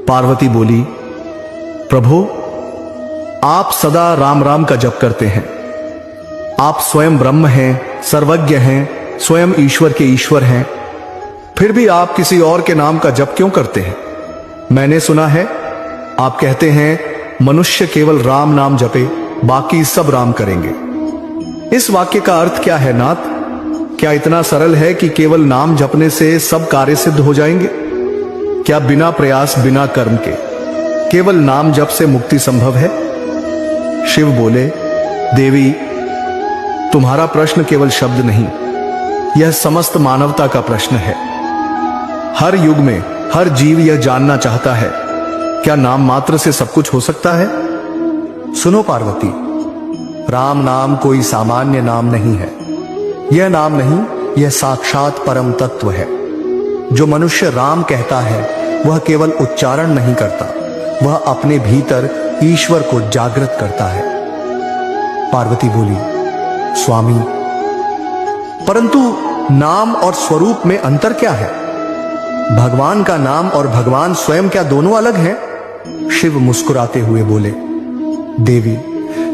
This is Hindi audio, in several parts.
पार्वती बोली, प्रभु आप सदा राम राम का जप करते हैं। आप स्वयं ब्रह्म हैं, सर्वज्ञ हैं, स्वयं ईश्वर के ईश्वर हैं, फिर भी आप किसी और के नाम का जप क्यों करते हैं? मैंने सुना है आप कहते हैं मनुष्य केवल राम नाम जपे, बाकी सब राम करेंगे। इस वाक्य का अर्थ क्या है नाथ? क्या इतना सरल है कि केवल नाम जपने से सब कार्य सिद्ध हो जाएंगे? क्या बिना प्रयास बिना कर्म के केवल नाम जप से मुक्ति संभव है? शिव बोले, देवी तुम्हारा प्रश्न केवल शब्द नहीं, यह समस्त मानवता का प्रश्न है। हर युग में हर जीव यह जानना चाहता है, क्या नाम मात्र से सब कुछ हो सकता है? सुनो पार्वती, राम नाम कोई सामान्य नाम नहीं है। यह नाम नहीं, यह साक्षात परम तत्व है। जो मनुष्य राम कहता है वह केवल उच्चारण नहीं करता, वह अपने भीतर ईश्वर को जागृत करता है। पार्वती बोली, स्वामी परंतु नाम और स्वरूप में अंतर क्या है? भगवान का नाम और भगवान स्वयं क्या दोनों अलग हैं? शिव मुस्कुराते हुए बोले, देवी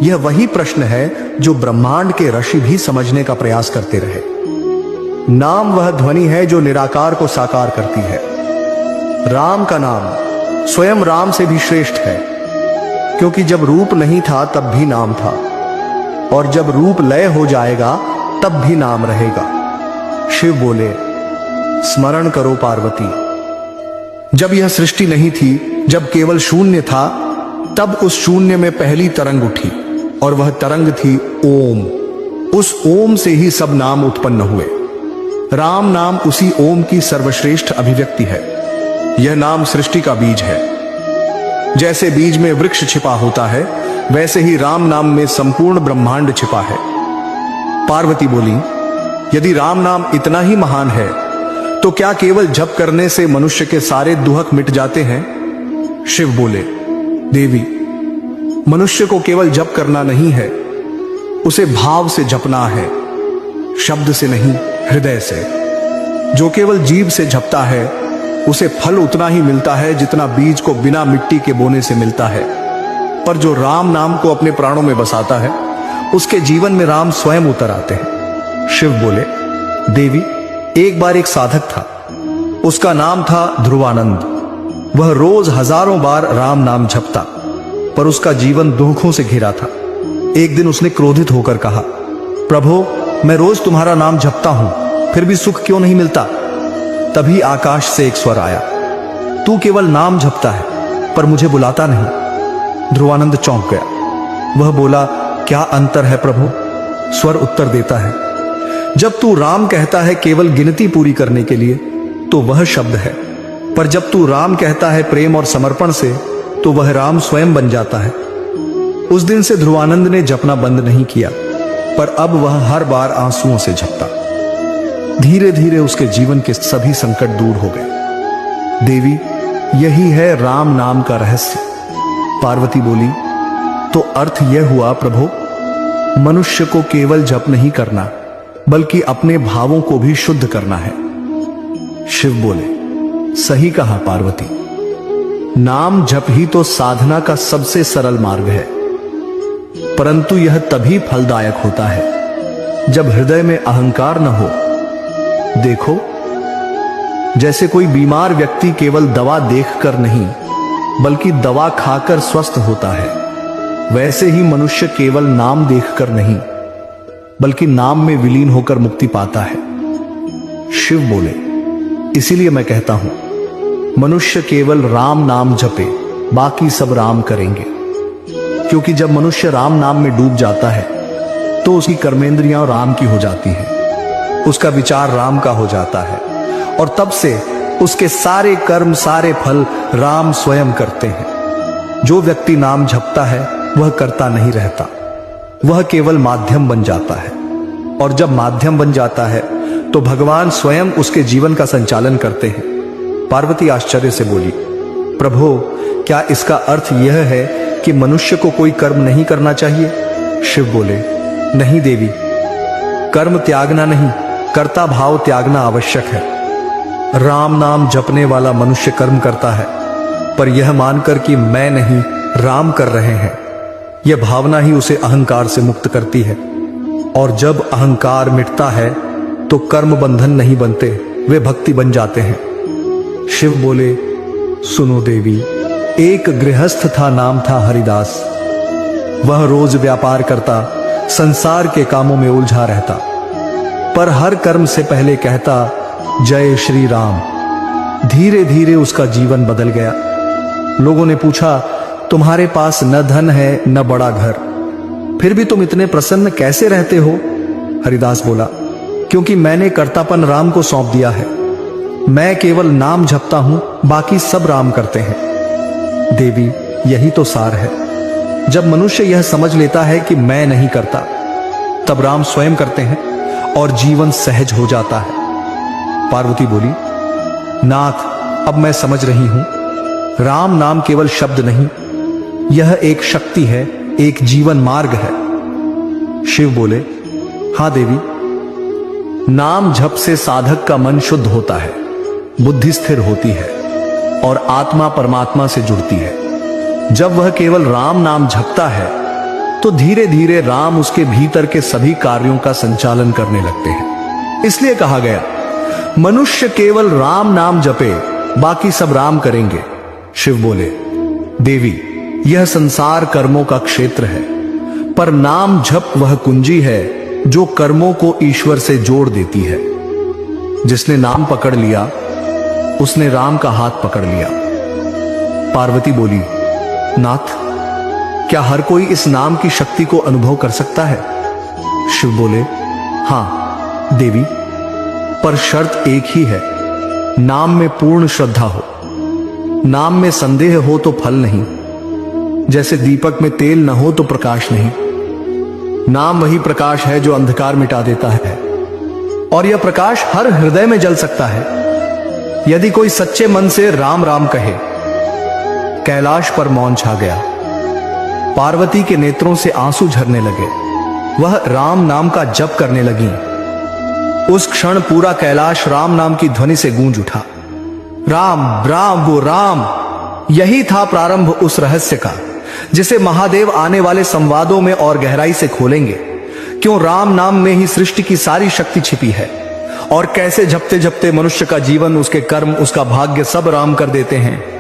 यह वही प्रश्न है जो ब्रह्मांड के ऋषि भी समझने का प्रयास करते रहे। नाम वह ध्वनि है जो निराकार को साकार करती है। राम का नाम स्वयं राम से भी श्रेष्ठ है, क्योंकि जब रूप नहीं था तब भी नाम था, और जब रूप लय हो जाएगा तब भी नाम रहेगा। शिव बोले, स्मरण करो पार्वती, जब यह सृष्टि नहीं थी, जब केवल शून्य था, तब उस शून्य में पहली तरंग उठी, और वह तरंग थी ओम। उस ओम से ही सब नाम उत्पन्न हुए। राम नाम उसी ओम की सर्वश्रेष्ठ अभिव्यक्ति है। यह नाम सृष्टि का बीज है। जैसे बीज में वृक्ष छिपा होता है, वैसे ही राम नाम में संपूर्ण ब्रह्मांड छिपा है। पार्वती बोली, यदि राम नाम इतना ही महान है तो क्या केवल जप करने से मनुष्य के सारे दुहक मिट जाते हैं? शिव बोले, देवी मनुष्य को केवल जप करना नहीं है, उसे भाव से जपना है, शब्द से नहीं, हृदय से। जो केवल जीभ से जपता है उसे फल उतना ही मिलता है जितना बीज को बिना मिट्टी के बोने से मिलता है, पर जो राम नाम को अपने प्राणों में बसाता है उसके जीवन में राम स्वयं उतर आते हैं। शिव बोले, देवी एक बार एक साधक था, उसका नाम था ध्रुवानंद। वह रोज हजारों बार राम नाम जपता, पर उसका जीवन दुखों से घिरा था। एक दिन उसने क्रोधित होकर कहा, प्रभु मैं रोज तुम्हारा नाम जपता हूं, फिर भी सुख क्यों नहीं मिलता? तभी आकाश से एक स्वर आया, तू केवल नाम जपता है पर मुझे बुलाता नहीं। ध्रुवानंद चौंक गया। वह बोला, क्या अंतर है प्रभु? स्वर उत्तर देता है, जब तू राम कहता है केवल गिनती पूरी करने के लिए तो वह शब्द है, पर जब तू राम कहता है प्रेम और समर्पण से तो वह राम स्वयं बन जाता है। उस दिन से ध्रुवानंद ने जपना बंद नहीं किया, पर अब वह हर बार आंसुओं से जपता। धीरे धीरे उसके जीवन के सभी संकट दूर हो गए। देवी यही है राम नाम का रहस्य। पार्वती बोली, तो अर्थ यह हुआ प्रभु, मनुष्य को केवल जप नहीं करना बल्कि अपने भावों को भी शुद्ध करना है। शिव बोले, सही कहा पार्वती, नाम जप ही तो साधना का सबसे सरल मार्ग है, परंतु यह तभी फलदायक होता है जब हृदय में अहंकार न हो। देखो, जैसे कोई बीमार व्यक्ति केवल दवा देखकर नहीं बल्कि दवा खाकर स्वस्थ होता है, वैसे ही मनुष्य केवल नाम देखकर नहीं बल्कि नाम में विलीन होकर मुक्ति पाता है। शिव बोले, इसीलिए मैं कहता हूं, मनुष्य केवल राम नाम जपे, बाकी सब राम करेंगे। क्योंकि जब मनुष्य राम नाम में डूब जाता है तो उसकी कर्मेंद्रियां राम की हो जाती हैं, उसका विचार राम का हो जाता है, और तब से उसके सारे कर्म सारे फल राम स्वयं करते हैं। जो व्यक्ति नाम जपता है वह करता नहीं रहता, वह केवल माध्यम बन जाता है, और जब माध्यम बन जाता है तो भगवान स्वयं उसके जीवन का संचालन करते हैं। पार्वती आश्चर्य से बोली, प्रभु क्या इसका अर्थ यह है कि मनुष्य को कोई कर्म नहीं करना चाहिए? शिव बोले, नहीं देवी, कर्म त्यागना नहीं, कर्ता भाव त्यागना आवश्यक है। राम नाम जपने वाला मनुष्य कर्म करता है, पर यह मानकर कि मैं नहीं राम कर रहे हैं, यह भावना ही उसे अहंकार से मुक्त करती है। और जब अहंकार मिटता है तो कर्म बंधन नहीं बनते, वे भक्ति बन जाते हैं। शिव बोले, सुनो देवी, एक गृहस्थ था, नाम था हरिदास। वह रोज व्यापार करता, संसार के कामों में उलझा रहता, पर हर कर्म से पहले कहता जय श्री राम। धीरे धीरे उसका जीवन बदल गया। लोगों ने पूछा, तुम्हारे पास न धन है न बड़ा घर, फिर भी तुम इतने प्रसन्न कैसे रहते हो? हरिदास बोला, क्योंकि मैंने कर्तापन राम को सौंप दिया है। मैं केवल नाम जपता हूं, बाकी सब राम करते हैं। देवी, यही तो सार है। जब मनुष्य यह समझ लेता है कि मैं नहीं करता, तब राम स्वयं करते हैं और जीवन सहज हो जाता है। पार्वती बोली, नाथ, अब मैं समझ रही हूं, राम नाम केवल शब्द नहीं, यह एक शक्ति है, एक जीवन मार्ग है। शिव बोले, हां देवी, नाम जप से साधक का मन शुद्ध होता है, बुद्धि स्थिर होती है और आत्मा परमात्मा से जुड़ती है। जब वह केवल राम नाम जपता है तो धीरे धीरे राम उसके भीतर के सभी कार्यों का संचालन करने लगते हैं। इसलिए कहा गया, मनुष्य केवल राम नाम जपे, बाकी सब राम करेंगे। शिव बोले, देवी, यह संसार कर्मों का क्षेत्र है, पर नाम जप वह कुंजी है जो कर्मों को ईश्वर से जोड़ देती है। जिसने नाम पकड़ लिया उसने राम का हाथ पकड़ लिया। पार्वती बोली, नाथ, क्या हर कोई इस नाम की शक्ति को अनुभव कर सकता है? शिव बोले, हां देवी, पर शर्त एक ही है, नाम में पूर्ण श्रद्धा हो। नाम में संदेह हो तो फल नहीं, जैसे दीपक में तेल न हो तो प्रकाश नहीं। नाम वही प्रकाश है जो अंधकार मिटा देता है, और यह प्रकाश हर हृदय में जल सकता है यदि कोई सच्चे मन से राम राम कहे। कैलाश पर मौन छा गया। पार्वती के नेत्रों से आंसू झरने लगे। वह राम नाम का जप करने लगी। उस क्षण पूरा कैलाश राम नाम की ध्वनि से गूंज उठा। राम राम वो राम, यही था प्रारंभ उस रहस्य का, जिसे महादेव आने वाले संवादों में और गहराई से खोलेंगे। क्यों राम नाम में ही सृष्टि की सारी शक्ति छिपी है, और कैसे जपते जपते मनुष्य का जीवन, उसके कर्म, उसका भाग्य सब राम कर देते हैं।